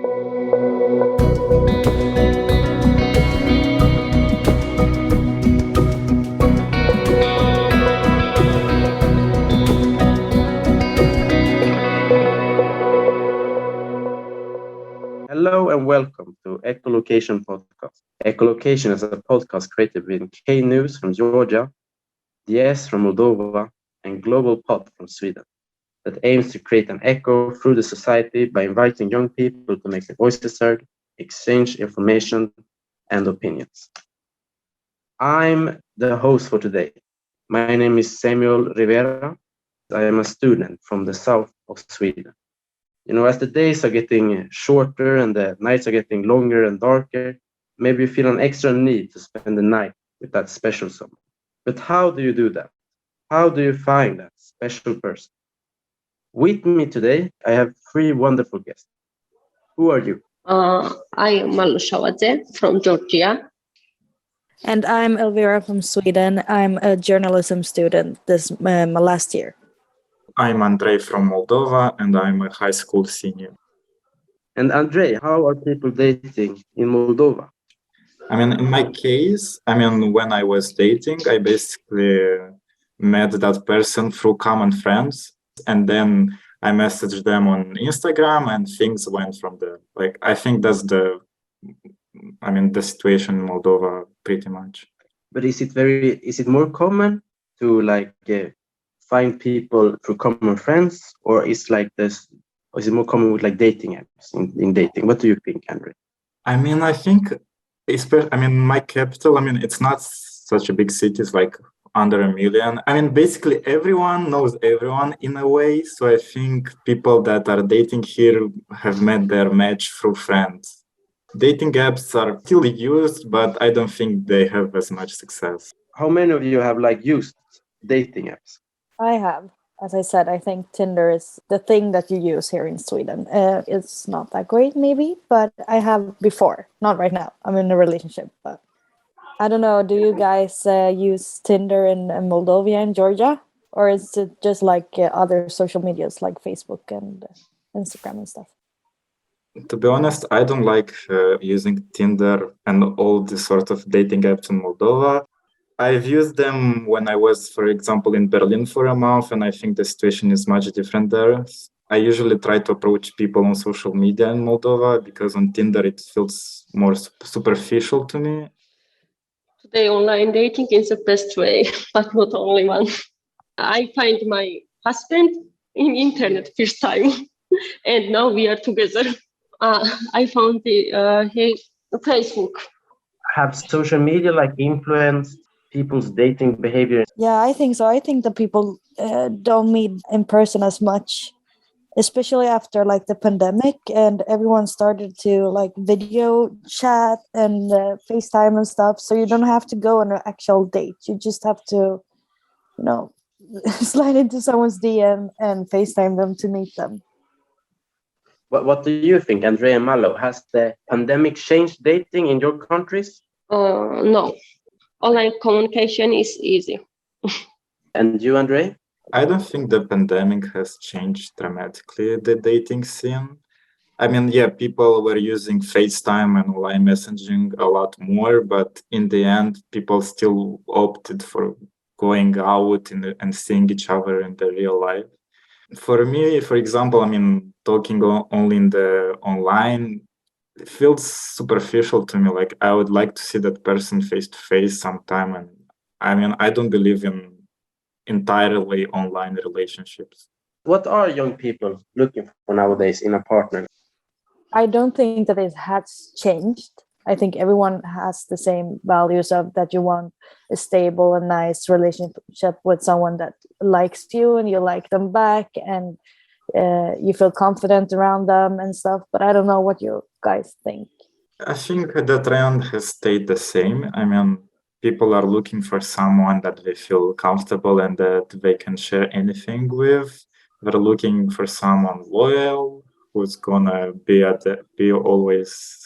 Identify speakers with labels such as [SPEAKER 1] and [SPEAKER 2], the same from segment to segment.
[SPEAKER 1] Hello and welcome to Echolocation podcast. Echolocation is a podcast created with K News from Georgia, yes from Moldova, and Global Pot from Sweden that aims to create an echo through the society by inviting young people to make their voices heard, exchange information and opinions. I'm the host for today. My name is Samuel Rivera. I am a student from the south of Sweden. You know, as the days are getting shorter and the nights are getting longer and darker, maybe you feel an extra need to spend the night with that special someone. But how do you do that? How do you find that special person? With me today, I have three wonderful guests. Who are you?
[SPEAKER 2] I am Malo Shavadze from Georgia.
[SPEAKER 3] And I'm Elvira from Sweden. I'm a journalism student my last year.
[SPEAKER 4] I'm Andrei from Moldova, and I'm a high school senior.
[SPEAKER 1] And Andrei, how are people dating in Moldova?
[SPEAKER 4] In my case, when I was dating, I basically met that person through common friends, and then I messaged them on Instagram, and things went from there. I think that's the situation in Moldova, pretty much.
[SPEAKER 1] But is it more common to find people through common friends, or is it more common with dating apps in dating? What do you think, Andrei?
[SPEAKER 4] I think, my capital, it's not such a big city, it's under 1 million. Basically everyone knows everyone in a way. So I think people that are dating here have met their match through friends. Dating apps are still used, but I don't think they have as much success.
[SPEAKER 1] How many of you have used dating apps?
[SPEAKER 3] I have. As I said, I think Tinder is the thing that you use here in Sweden. It's not that great, maybe, but I have before. Not right now. I'm in a relationship, but I don't know. Do you guys use Tinder in Moldova and Georgia? Or is it just other social medias like Facebook and Instagram and stuff?
[SPEAKER 4] To be honest, I don't like using Tinder and all this sort of dating apps in Moldova. I've used them when I was, for example, in Berlin for a month, and I think the situation is much different there. I usually try to approach people on social media in Moldova because on Tinder it feels more superficial to me.
[SPEAKER 2] Today, online dating is the best way, but not only one. I find my husband in internet first time, and now we are together. I found his Facebook.
[SPEAKER 1] Have social media influenced people's dating behavior?
[SPEAKER 3] Yeah, I think so. I think that people don't meet in person as much, especially after the pandemic, and everyone started to video chat and FaceTime and stuff. So you don't have to go on an actual date. You just have to, slide into someone's DM and FaceTime them to meet them.
[SPEAKER 1] What do you think, Andrei and Malo? Has the pandemic changed dating in your countries?
[SPEAKER 2] No. Online communication is easy.
[SPEAKER 1] And you, Andrei?
[SPEAKER 4] I don't think the pandemic has changed dramatically the dating scene. People were using FaceTime and online messaging a lot more, but in the end, people still opted for going out and seeing each other in the real life. For me, for example, talking only in the online, it feels superficial to me. I would like to see that person face to face sometime. And I don't believe in entirely online relationships.
[SPEAKER 1] What are young people looking for nowadays in a partner?
[SPEAKER 3] I don't think that it has changed. I think everyone has the same values of that you want a stable and nice relationship with someone that likes you and you like them back and you feel confident around them and stuff. But I don't know what you guys think.
[SPEAKER 4] I think the trend has stayed the same. People are looking for someone that they feel comfortable and that they can share anything with. They're looking for someone loyal who's gonna be always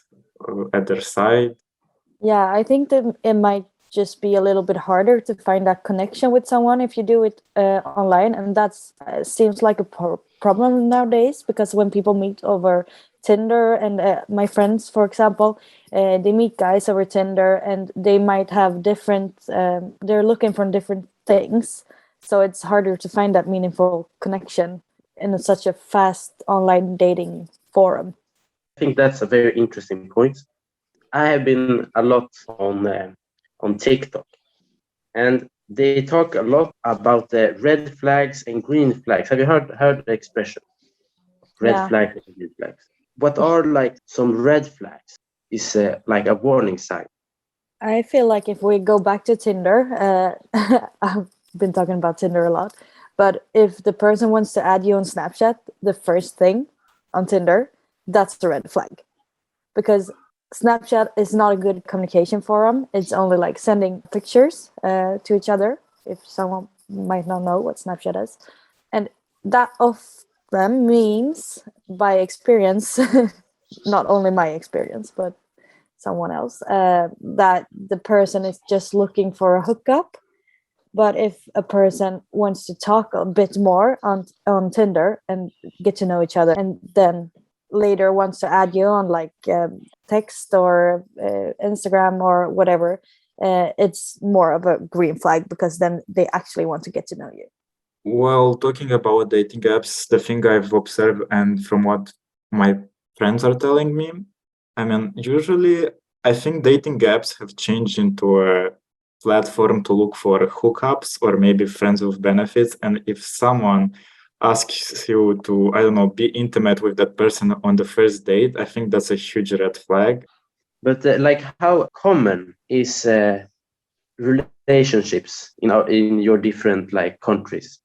[SPEAKER 4] at their side.
[SPEAKER 3] Yeah, I think that it might just be a little bit harder to find that connection with someone if you do it online, and that's seems like a problem nowadays, because when people meet over Tinder, and my friends, for example, they meet guys over Tinder, and they might have different they're looking for different things, so it's harder to find that meaningful connection in such a fast online dating forum.
[SPEAKER 1] I think that's a very interesting point. I have been a lot on TikTok, and they talk a lot about the red flags and green flags. Have you heard the expression red flags and green flags? What are like some red flags is like a warning sign?
[SPEAKER 3] I feel like if we go back to Tinder, I've been talking about Tinder a lot, but if the person wants to add you on Snapchat, the first thing on Tinder, that's the red flag, because Snapchat is not a good communication forum. It's only like sending pictures to each other, if someone might not know what Snapchat is. And that of them means, by experience, not only my experience, but someone else, that the person is just looking for a hookup. But if a person wants to talk a bit more on Tinder and get to know each other, and then later wants to add you on like text or Instagram or whatever, it's more of a green flag, because then they actually want to get to know you.
[SPEAKER 4] Well, talking about dating apps, the thing I've observed, and from what my friends are telling me, I mean, usually I think dating apps have changed into a platform to look for hookups or maybe friends with benefits. And if someone asks you to, I don't know, be intimate with that person on the first date, I think that's a huge red flag.
[SPEAKER 1] But like, how common is relationships in your different like countries?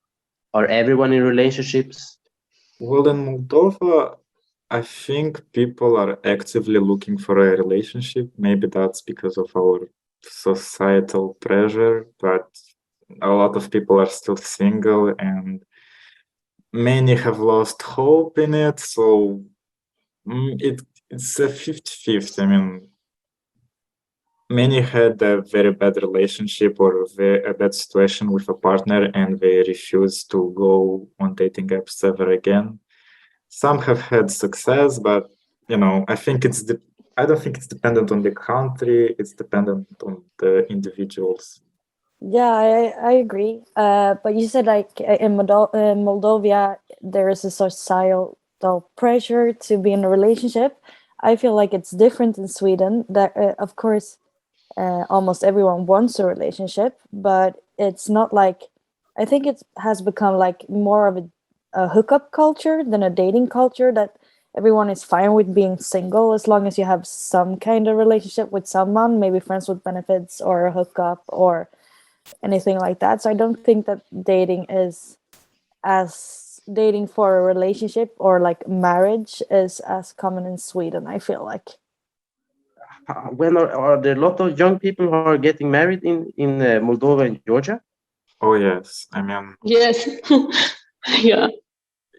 [SPEAKER 1] Are everyone in relationships?
[SPEAKER 4] Well, in Moldova, I think people are actively looking for a relationship. Maybe that's because of our societal pressure, but a lot of people are still single, and many have lost hope in it. So it's a 50-50. I mean, many had a very bad relationship or a bad situation with a partner, and they refuse to go on dating apps ever again. Some have had success, but I think I don't think it's dependent on the country. It's dependent on the individuals.
[SPEAKER 3] Yeah, I agree. But you said like in Moldova, there is a societal pressure to be in a relationship. I feel like it's different in Sweden. That of course, almost everyone wants a relationship, but it's not like, I think it has become like more of a hookup culture than a dating culture, that everyone is fine with being single as long as you have some kind of relationship with someone, maybe friends with benefits or a hookup or anything like that. So I don't think that dating for a relationship or like marriage is as common in Sweden, I feel like.
[SPEAKER 1] When are there a lot of young people who are getting married in Moldova and Georgia?
[SPEAKER 4] Oh yes, I mean,
[SPEAKER 2] Yes. Yeah.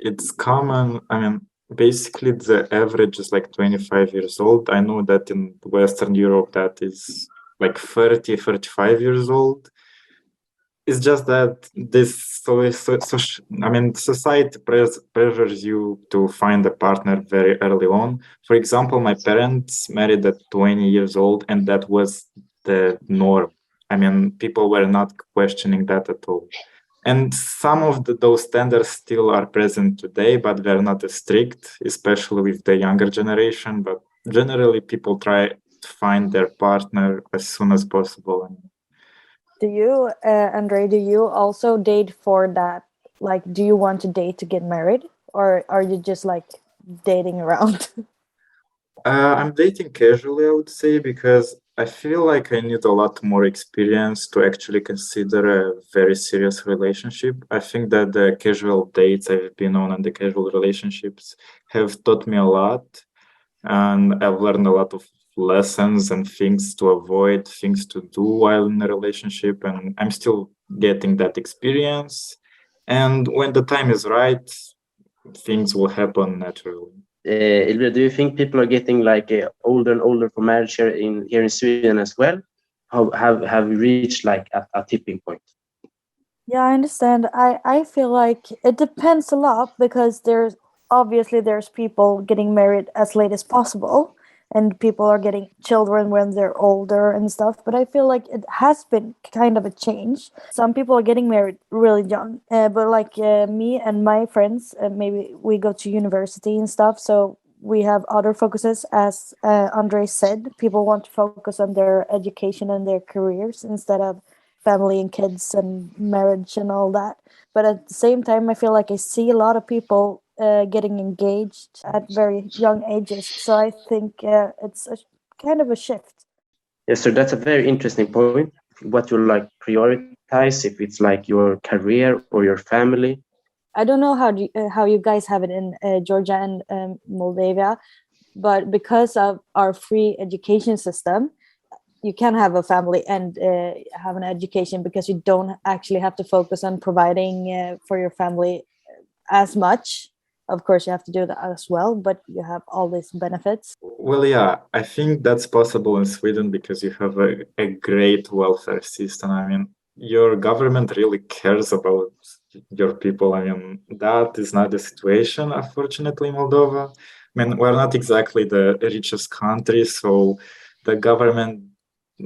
[SPEAKER 4] it's common. I mean, basically the average is like 25 years old. I know that in Western Europe that is like 30, 35 years old. It's just that society pressures you to find a partner very early on. For example, my parents married at 20 years old, and that was the norm. I mean, people were not questioning that at all. And some of those standards still are present today, but they're not as strict, especially with the younger generation. But generally, people try to find their partner as soon as possible.
[SPEAKER 3] Do you, Andre, do you also date for that? Like, do you want to date to get married, or are you just like dating around?
[SPEAKER 4] I'm dating casually, I would say, because I feel like I need a lot more experience to actually consider a very serious relationship. I think that the casual dates I've been on and the casual relationships have taught me a lot, and I've learned a lot of lessons and things to avoid, things to do while in a relationship, and I'm still getting that experience. And when the time is right, things will happen naturally.
[SPEAKER 1] Ilve, do you think people are getting like older and older for marriage here in Sweden as well? have we reached like a tipping point?
[SPEAKER 3] Yeah, I understand. I feel like it depends a lot because there's people getting married as late as possible and people are getting children when they're older and stuff. But I feel like it has been kind of a change. Some people are getting married really young, but like me and my friends, maybe we go to university and stuff. So we have other focuses, as Andre said. People want to focus on their education and their careers instead of family and kids and marriage and all that. But at the same time, I feel like I see a lot of people getting engaged at very young ages. So I think it's a kind of a shift.
[SPEAKER 1] Yes, so that's a very interesting point. What you like prioritize, if it's like your career or your family.
[SPEAKER 3] I don't know how you guys have it in Georgia and Moldova, but because of our free education system, you can have a family and have an education because you don't actually have to focus on providing for your family as much. Of course, you have to do that as well, but you have all these benefits.
[SPEAKER 4] Well, yeah, I think that's possible in Sweden because you have a great welfare system. I mean, your government really cares about your people. I mean, that is not the situation, unfortunately, in Moldova. I mean, we're not exactly the richest country, so the government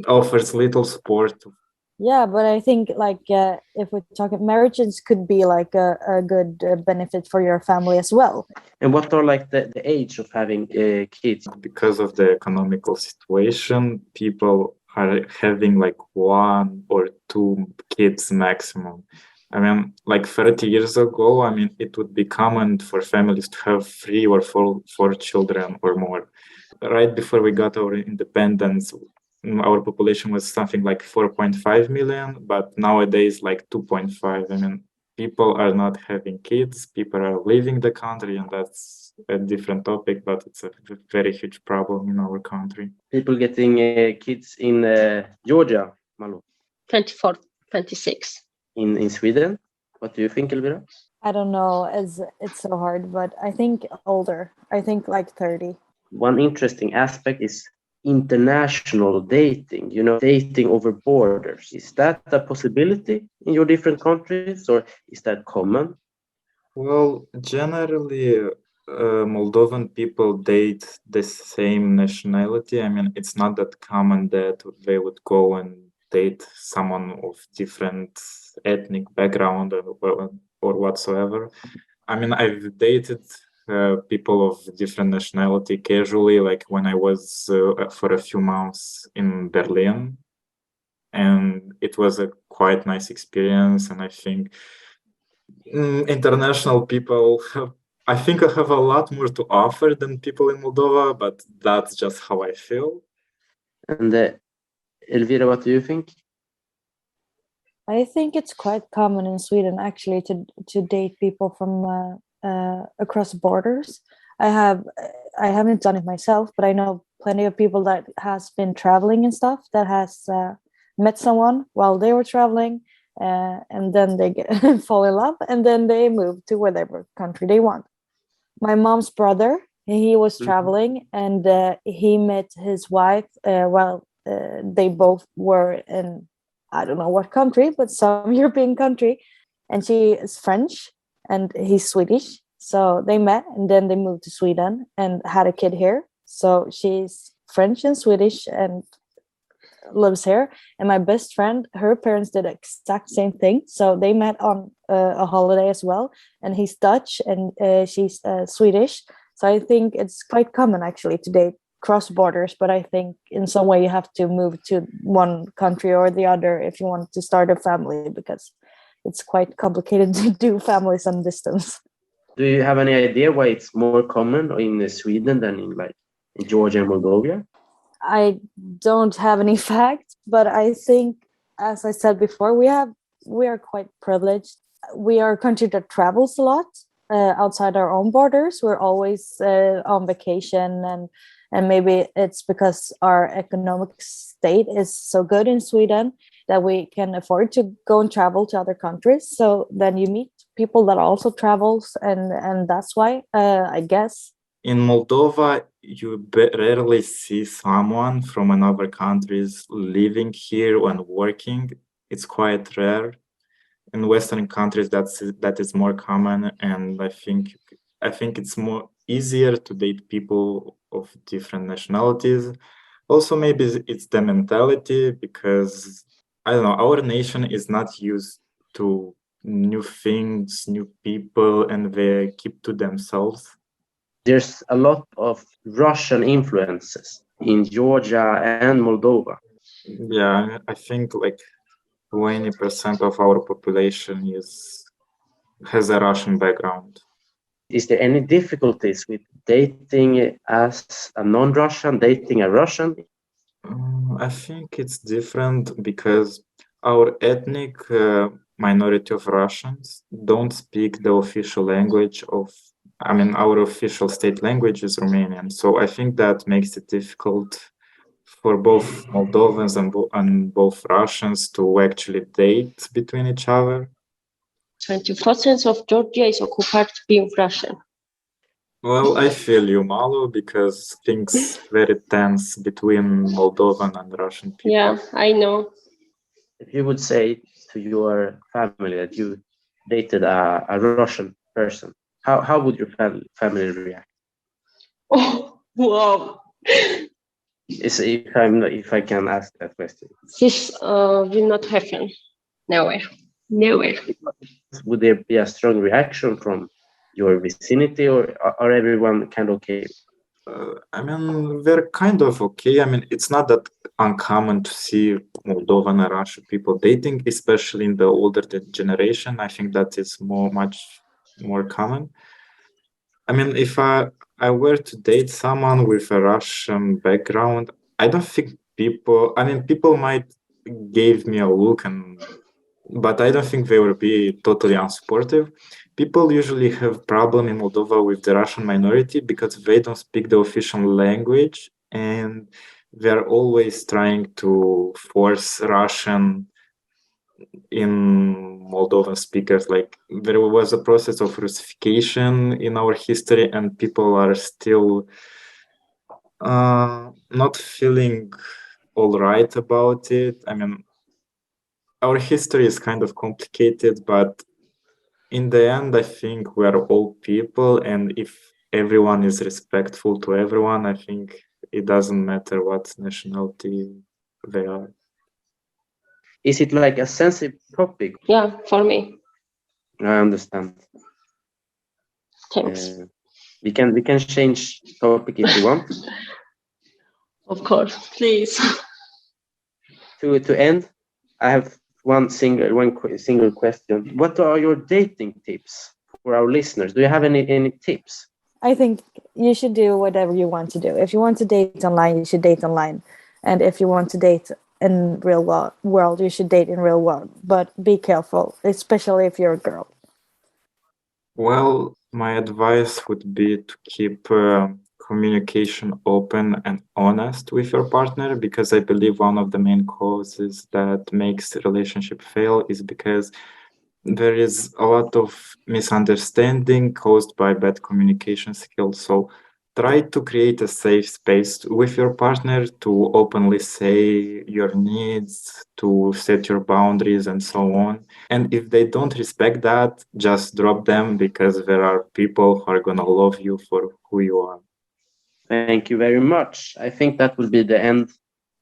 [SPEAKER 4] offers little support.
[SPEAKER 3] Yeah, but I think like if we're talking marriages could be like a good benefit for your family as well.
[SPEAKER 1] And what are like the age of having kids?
[SPEAKER 4] Because of the economical situation, people are having like 1 or 2 kids maximum. I mean, like 30 years ago, I mean, it would be common for families to have 3 or 4 children or more. Right before we got our independence, our population was something like 4.5 million, but nowadays like 2.5. I mean, people are not having kids, people are leaving the country, and that's a different topic, but it's a very huge problem in our country.
[SPEAKER 1] People getting kids in Georgia, Malo.
[SPEAKER 2] 24, 26.
[SPEAKER 1] In Sweden, what do you think, Elvira?
[SPEAKER 3] I don't know, it's so hard, but I think older. I think like 30.
[SPEAKER 1] One interesting aspect is international dating, dating over borders. Is that a possibility in your different countries, or is that common?
[SPEAKER 4] Well, generally, Moldovan people date the same nationality. I mean, it's not that common that they would go and date someone of different ethnic background or whatsoever. I mean, I've dated people of different nationality casually, like when I was for a few months in Berlin, and it was a quite nice experience. And I think international people I think I have a lot more to offer than people in Moldova, but that's just how I feel.
[SPEAKER 1] And Elvira, what do you think?
[SPEAKER 3] I think it's quite common in Sweden actually to date people from across borders. I haven't done it myself, but I know plenty of people that has been traveling and stuff that has met someone while they were traveling, and then they fall in love, and then they move to whatever country they want. My mom's brother, he was traveling, and he met his wife while they both were in, I don't know what country, but some European country, and she is French and he's Swedish. So they met and then they moved to Sweden and had a kid here. So she's French and Swedish and lives here. And my best friend, her parents did the exact same thing. So they met on a holiday as well. And he's Dutch and she's Swedish. So I think it's quite common actually to date cross borders, but I think in some way you have to move to one country or the other if you want to start a family, because it's quite complicated to do families on distance.
[SPEAKER 1] Do you have any idea why it's more common in Sweden than in Georgia and Moldova?
[SPEAKER 3] I don't have any facts, but I think, as I said before, we are quite privileged. We are a country that travels a lot outside our own borders. We're always on vacation, and maybe it's because our economic state is so good in Sweden that we can afford to go and travel to other countries. So then you meet people that also travels, and that's why I guess
[SPEAKER 4] in Moldova, you rarely see someone from another countries living here and working. It's quite rare. In Western countries, that is more common, and I think it's more easier to date people of different nationalities. Also, maybe it's the mentality, because I don't know, our nation is not used to new things, new people, and they keep to themselves.
[SPEAKER 1] There's a lot of Russian influences in Georgia and Moldova.
[SPEAKER 4] Yeah, I think like 20% of our population has a Russian background.
[SPEAKER 1] Is there any difficulties with dating as a non-Russian, dating a Russian?
[SPEAKER 4] I think it's different because our ethnic minority of Russians don't speak the official language our official state language is Romanian. So I think that makes it difficult for both Moldovans and both Russians to actually date between each other.
[SPEAKER 2] 20% of Georgia is occupied being Russian.
[SPEAKER 4] Well, I feel you, Malo, because things very tense between Moldovan and Russian people.
[SPEAKER 2] Yeah, I know.
[SPEAKER 1] If you would say to your family that you dated a Russian person, how would your family react?
[SPEAKER 2] Oh, wow.
[SPEAKER 1] If I can ask that question.
[SPEAKER 2] This will not happen. Never.
[SPEAKER 1] Would there be a strong reaction from your vicinity, or are everyone kind of okay?
[SPEAKER 4] They're kind of okay. It's not that uncommon to see Moldovan and Russian people dating, especially in the older generation. I think that is much more common. If I were to date someone with a Russian background, I don't think people might give me a look, but I don't think they will be totally unsupportive. People usually have problem in Moldova with the Russian minority because they don't speak the official language, and they're always trying to force Russian in Moldovan speakers. Like, there was a process of Russification in our history, and people are still not feeling all right about it. Our history is kind of complicated, but in the end, I think we are all people, and if everyone is respectful to everyone, I think it doesn't matter what nationality they are.
[SPEAKER 1] Is it like a sensitive topic?
[SPEAKER 2] Yeah, for me.
[SPEAKER 1] I understand.
[SPEAKER 2] Thanks.
[SPEAKER 1] We can change topic if you want.
[SPEAKER 2] Of course, please.
[SPEAKER 1] To end, I have one single question. What are your dating tips for our listeners? Do you have any tips?
[SPEAKER 3] I think you should do whatever you want to do. If you want to date online, you should date online. And if you want to date in real world, you should date in real world. But be careful, especially if you're a girl.
[SPEAKER 4] Well, my advice would be to keep communication open and honest with your partner, because I believe one of the main causes that makes the relationship fail is because there is a lot of misunderstanding caused by bad communication skills. So try to create a safe space with your partner to openly say your needs, to set your boundaries, and so on. And if they don't respect that, just drop them, because there are people who are going to love you for who you are.
[SPEAKER 1] Thank you very much. I think that will be the end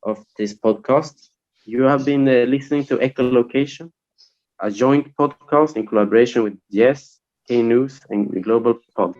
[SPEAKER 1] of this podcast. You have been listening to Echolocation, a joint podcast in collaboration with Yes, K News, and Global Pod.